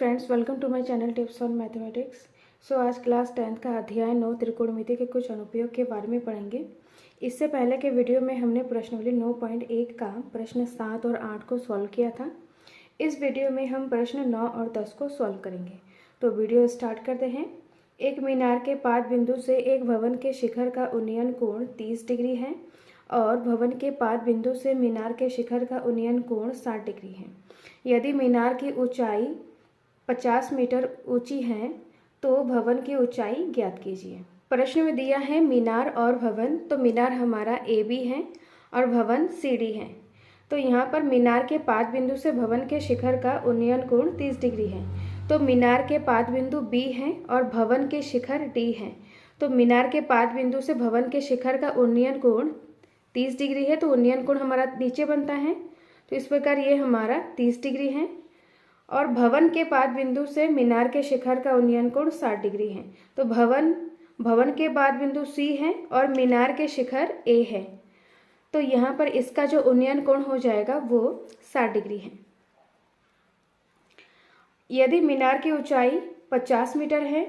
Friends, welcome to my channel tips on mathematics. So आज class 10th का अध्याय 9 त्रिकोणमिति के कुछ अनुप्रयोग के बारे में पढ़ेंगे। इससे पहले के वीडियो में हमने प्रश्नावली 9.1 का प्रश्न 7 और 8 को सॉल्व किया था। इस वीडियो में हम प्रश्न 9 और 10 को सॉल्व करेंगे। तो वीडियो स्टार्ट करते हैं। एक मीनार के पाद बिंदु से एक भवन के शिखर का उन्नयन कोण 30 डिग्री है और भवन के पाद बिंदु से मीनार के शिखर का उन्नयन कोण 60 डिग्री है। यदि मीनार की ऊंचाई 50 मीटर ऊंची है तो भवन की ऊंचाई ज्ञात कीजिए। प्रश्न में दिया है मीनार और भवन। तो मीनार हमारा AB है और भवन CD है। तो यहाँ पर मीनार के पाद बिंदु से भवन के शिखर का उन्नयन कोण 30 डिग्री है। तो मीनार के पाद बिंदु B है और भवन के शिखर D है। तो मीनार के पाद बिंदु से भवन के शिखर का उन्नयन कोण 30 डिग्री है। तो उन्नयन कोण हमारा नीचे बनता है, तो इस प्रकार ये हमारा 30 डिग्री है। और भवन के पाद बिंदु से मीनार के शिखर का उन्नयन कोण 60 डिग्री है। तो भवन के पाद बिंदु C है और मीनार के शिखर A है। तो यहाँ पर इसका जो उन्नयन कोण हो जाएगा वो 60 डिग्री है। यदि मीनार की ऊंचाई 50 मीटर है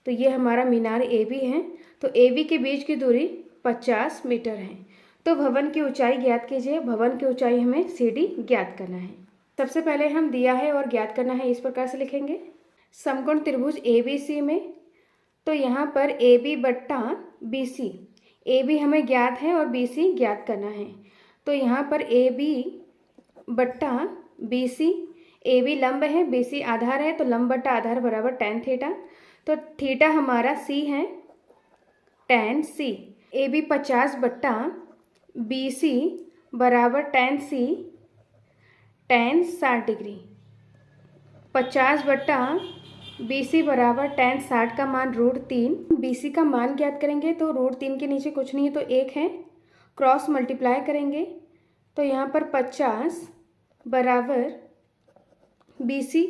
तो ये हमारा मीनार AB है। तो AB के बीच की दूरी 50 मीटर है। तो भवन की ऊंचाई ज्ञात कीजिए। भवन की ऊंचाई हमें CD ज्ञात करना है। सबसे पहले हम दिया है और ज्ञात करना है, इस प्रकार से लिखेंगे। समकोण त्रिभुज ABC में तो यहाँ पर AB बट्टा BC, AB हमें ज्ञात है और BC ज्ञात करना है। तो यहाँ पर AB बट्टा BC, AB लंब है, BC आधार है, तो लंब बट्टा आधार बराबर tan थीटा। तो थीटा हमारा C है, tan C। AB 50 बट्टा BC बराबर tan C, tan 60 डिग्री। 50 बट्टा BC बराबर tan 60 का मान √3। BC का मान ज्ञात करेंगे तो √3 के नीचे कुछ नहीं है तो 1 है, क्रॉस मल्टीप्लाई करेंगे तो यहाँ पर 50 बराबर BC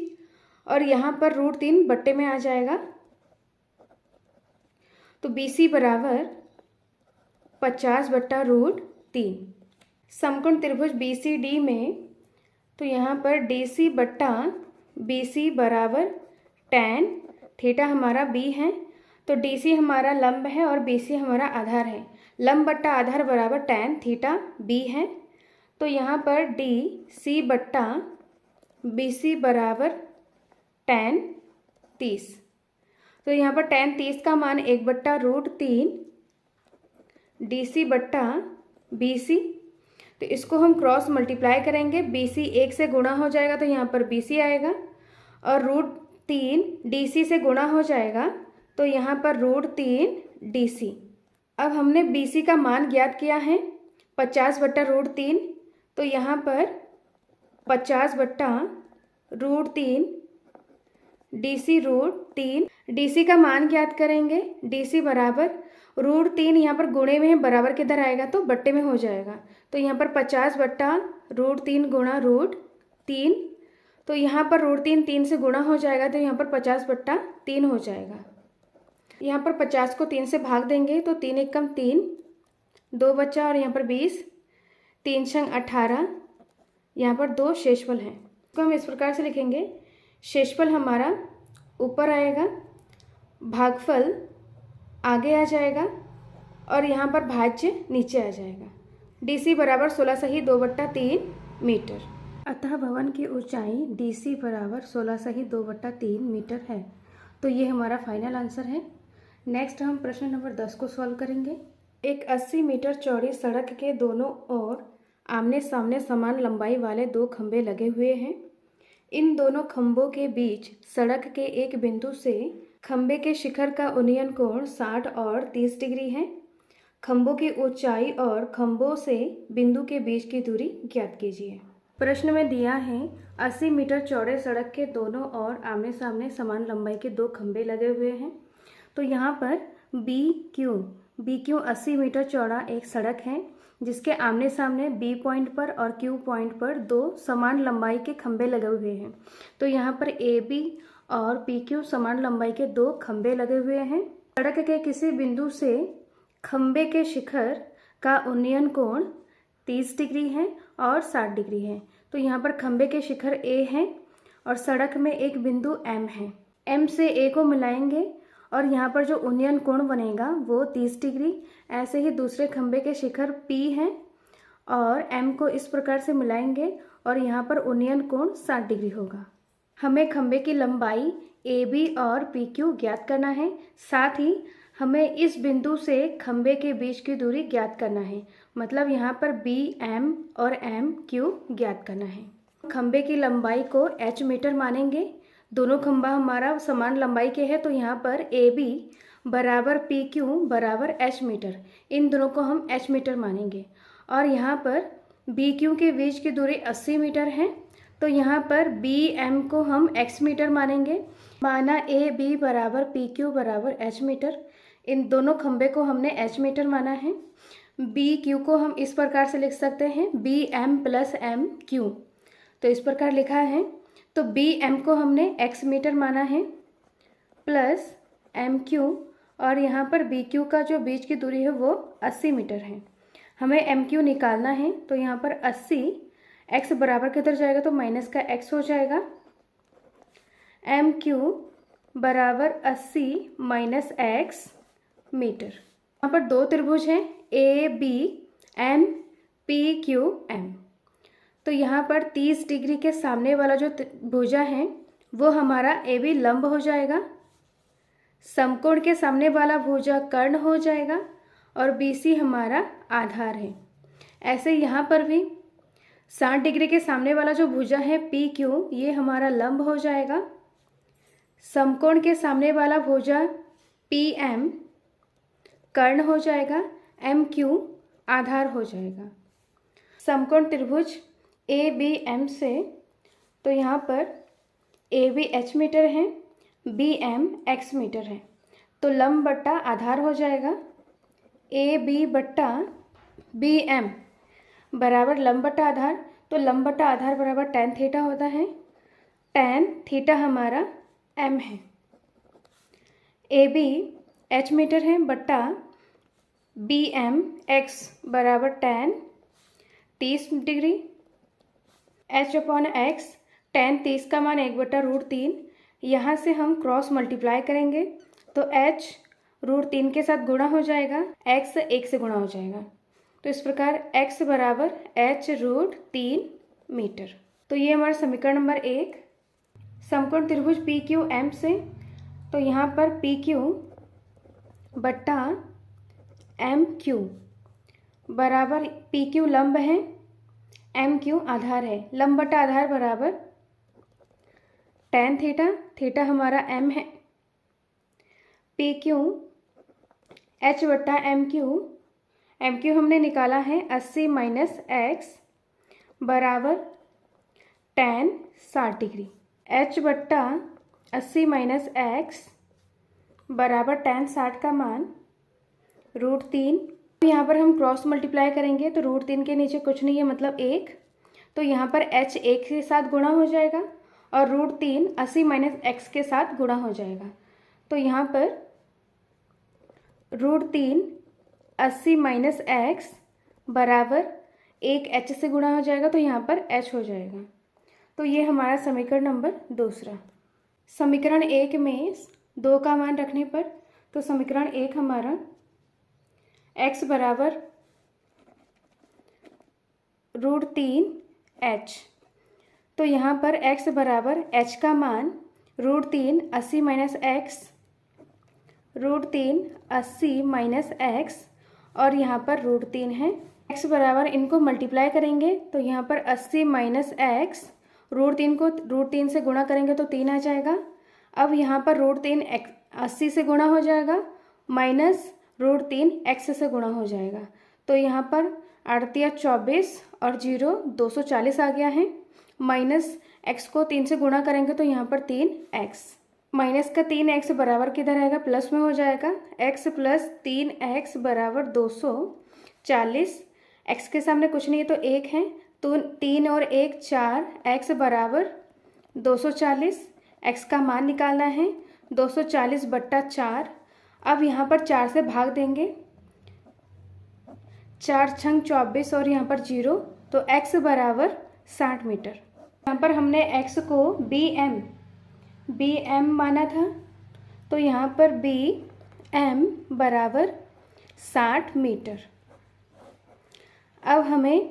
और यहाँ पर √3 बट्टे में आ जाएगा। तो BC बराबर 50 बट्टा √3। समकोण त्रिभुज BCD में तो यहाँ पर DC बट्टा BC बराबर tan, थीटा हमारा B है, तो DC हमारा लंब है और BC हमारा आधार है। लंब बट्टा आधार बराबर tan थीटा B है। तो यहाँ पर DC बट्टा BC बराबर tan 30। तो यहाँ पर tan 30 का मान 1 बट्टा √3 DC बट्टा BC। तो इसको हम क्रॉस मल्टीप्लाई करेंगे, BC 1 से गुणा हो जाएगा तो यहाँ पर BC आएगा और √3 DC से गुणा हो जाएगा तो यहाँ पर √3 DC। अब हमने BC का मान ज्ञात किया है 50 बट्टा √3, तो यहाँ पर 50 बट्टा √3 DC √3, DC का मान ज्ञात करेंगे। DC बराबर √3 यहाँ पर गुणे में है, बराबर किधर आएगा तो बट्टे में हो जाएगा। तो यहाँ पर 50 बट्टा √3 गुणा √3, तो यहाँ पर √3 3 से गुणा हो जाएगा तो यहाँ पर 50 बट्टा 3 हो जाएगा। यहाँ पर 50 को 3 से भाग देंगे तो 3 एकम 3, 2 बचा और यहाँ पर 20, 3 छंग 18, यहाँ पर 2 शेषफल हैं। तो हम इस प्रकार से लिखेंगे, शेषफल हमारा ऊपर आएगा, भागफल आगे आ जाएगा और यहाँ पर भाज्य नीचे आ जाएगा। DC बराबर 16 सही 2/3 मीटर। अतः भवन की ऊंचाई DC बराबर 16 सही 2/3 मीटर है। तो ये हमारा फाइनल आंसर है। नेक्स्ट हम प्रश्न नंबर 10 को सॉल्व करेंगे। एक 80 मीटर चौड़ी सड़क के दोनों ओर आमने सामने समान लंबाई वाले 2 खंभे लगे हुए हैं। इन दोनों खंभों के बीच सड़क के एक बिंदु से खंभे के शिखर का उन्नयन कोण 60 और 30 डिग्री है। खंभों की ऊंचाई और खंभों से बिंदु के बीच की दूरी ज्ञात कीजिए। प्रश्न में दिया है 80 मीटर चौड़े सड़क के दोनों ओर आमने सामने समान लंबाई के 2 खंभे लगे हुए हैं। तो यहाँ पर BQ 80 मीटर चौड़ा एक सड़क है जिसके आमने सामने B पॉइंट पर और Q पॉइंट पर 2 समान लंबाई के खंभे लगे हुए हैं। तो यहाँ पर AB और PQ समान लंबाई के 2 खंभे लगे हुए हैं। सड़क के किसी बिंदु से खंभे के शिखर का उन्नयन कोण 30 डिग्री है और 60 डिग्री है। तो यहाँ पर खंभे के शिखर A है और सड़क में एक बिंदु M है। M से A को मिलाएंगे और यहाँ पर जो उन्नयन कोण बनेगा वो 30 डिग्री। ऐसे ही दूसरे खंभे के शिखर P हैं और M को इस प्रकार से मिलाएंगे और यहाँ पर उन्नयन कोण 60 डिग्री होगा। हमें खंभे की लंबाई AB और PQ ज्ञात करना है। साथ ही हमें इस बिंदु से खंभे के बीच की दूरी ज्ञात करना है, मतलब यहाँ पर BM और MQ ज्ञात करना है। खंभे की लंबाई को H मीटर मानेंगे। दोनों खंभा हमारा समान लंबाई के हैं, तो यहाँ पर AB बराबर PQ बराबर H मीटर, इन दोनों को हम H मीटर मानेंगे। और यहाँ पर BQ के बीच की दूरी 80 मीटर है, तो यहाँ पर BM को हम X मीटर मानेंगे। माना AB बराबर PQ बराबर H मीटर, इन दोनों खंभे को हमने H मीटर माना है। BQ को हम इस प्रकार से लिख सकते हैं BM प्लस MQ, तो इस प्रकार लिखा है। तो BM को हमने X मीटर माना है प्लस MQ, और यहाँ पर BQ का जो बीच की दूरी है वो 80 मीटर है। हमें MQ निकालना है, तो यहाँ पर 80 X बराबर किधर जाएगा तो माइनस का X हो जाएगा। MQ बराबर 80 माइनस X मीटर। यहाँ पर दो त्रिभुज हैं ABM PQM, तो यहाँ पर 30 डिग्री के सामने वाला जो भुजा है वो हमारा AB लंब हो जाएगा, समकोण के सामने वाला भुजा कर्ण हो जाएगा और BC हमारा आधार है। ऐसे यहाँ पर भी 60 डिग्री के सामने वाला जो भुजा है PQ, ये हमारा लंब हो जाएगा, समकोण के सामने वाला भुजा PM कर्ण हो जाएगा, MQ आधार हो जाएगा। समकोण त्रिभुज ABM से, तो यहाँ पर AB H मीटर है, BM X मीटर है, तो लंब बट्टा आधार हो जाएगा। AB बट्टा BM बराबर लंब बट्टा आधार, तो लंब बट्टा आधार बराबर tan थीटा होता है। tan थीटा हमारा M है। AB H मीटर है बट्टा BM X बराबर tan 30 degree. H upon X, tan 30 का मान 1/√3, यहाँ से हम क्रॉस मल्टीप्लाई करेंगे तो H √3 के साथ गुणा हो जाएगा, X 1 से गुणा हो जाएगा, तो इस प्रकार X बराबर H √3 मीटर। तो ये हमारा समीकरण नंबर 1। समकोण त्रिभुज PQM से, तो यहाँ पर PQ बट्टा MQ बराबर PQ लंब है, MQ आधार है। लंब बटा आधार बराबर tan थीटा, थीटा हमारा M है, PQ H बट्टा MQ हमने निकाला है 80 माइनस X बराबर tan 60 डिग्री। H बट्टा 80 माइनस X बराबर tan 60 का मान √3। यहाँ पर हम क्रॉस मल्टीप्लाई करेंगे तो √3 के नीचे कुछ नहीं है, मतलब 1, तो यहाँ पर H 1 के साथ गुणा हो जाएगा और √3 80 माइनस X के साथ गुणा हो जाएगा, तो यहाँ पर √3 80 माइनस X बराबर 1 H से गुणा हो जाएगा, तो यहाँ पर H हो जाएगा। तो ये हमारा समीकरण नंबर 2। समीकरण 1 में 2 का मान रखने पर, तो समीकरण 1 हमारा X बराबर √3H, तो यहाँ पर X बराबर H का मान √3 80 माइनस X, √3 80 माइनस X और यहाँ पर √3 है। X बराबर इनको मल्टीप्लाई करेंगे तो यहाँ पर 80 माइनस X, √3 को √3 से गुणा करेंगे तो 3 आ जाएगा। अब यहाँ पर √3 80 से गुणा हो जाएगा माइनस √3 X से गुणा हो जाएगा, तो यहाँ पर 38 24 और 0 240 आ गया है। माइनस X को 3 से गुणा करेंगे तो यहाँ पर 3X, माइनस का 3X बराबर किधर आएगा, प्लस में हो जाएगा। X प्लस 3X बराबर 240, X के सामने कुछ नहीं है तो 1 है, तो 3 और 1 4, X बराबर 240। X का मान निकालना है 240 बट्टा 4। अब यहाँ पर 4 से भाग देंगे, 4 छंग 24 और यहाँ पर 0, तो X बराबर 60 मीटर। यहाँ पर हमने x को बी एम माना था, तो यहाँ पर बी एम बराबर 60 मीटर। अब हमें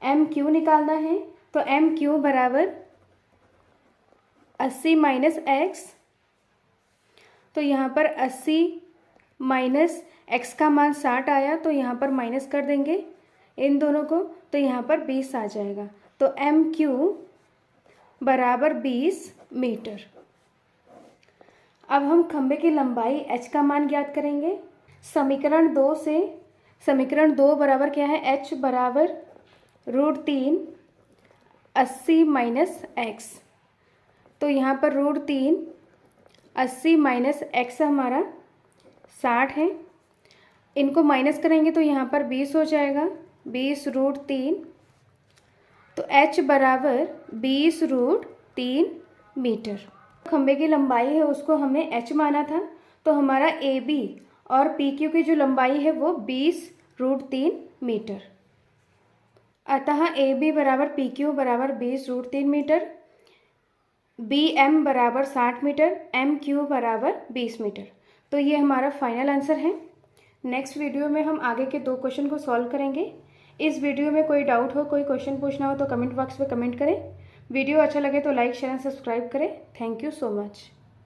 एम क्यू निकालना है, तो एम क्यू बराबर 80 माइनस एक्स। तो यहाँ पर 80 माइनस एक्स का मान 60 आया, तो यहाँ पर माइनस कर देंगे इन दोनों को, तो यहाँ पर 20 आ जाएगा। तो एम क्यू बराबर 20 मीटर। अब हम खंबे की लंबाई h का मान ज्ञात करेंगे। समीकरण 2 से, समीकरण 2 बराबर क्या है, h बराबर √3 80 माइनस एक्स। तो यहाँ पर √3 80 माइनस एक्स हमारा 60 है, इनको माइनस करेंगे तो यहाँ पर 20 हो जाएगा, 20√3। तो h बराबर 20√3 मीटर। खंबे की लंबाई है उसको हमने h माना था, तो हमारा AB और PQ की जो लंबाई है वो 20√3 मीटर। अतः AB बराबर PQ बराबर 20√3 मीटर, BM बराबर 60 मीटर, MQ बराबर 20 मीटर। तो ये हमारा फाइनल आंसर है। नेक्स्ट वीडियो में हम आगे के 2 क्वेश्चन को सॉल्व करेंगे। इस वीडियो में कोई डाउट हो, कोई क्वेश्चन पूछना हो तो कमेंट बॉक्स में कमेंट करें। वीडियो अच्छा लगे तो लाइक शेयर एंड सब्सक्राइब करें। Thank you so much.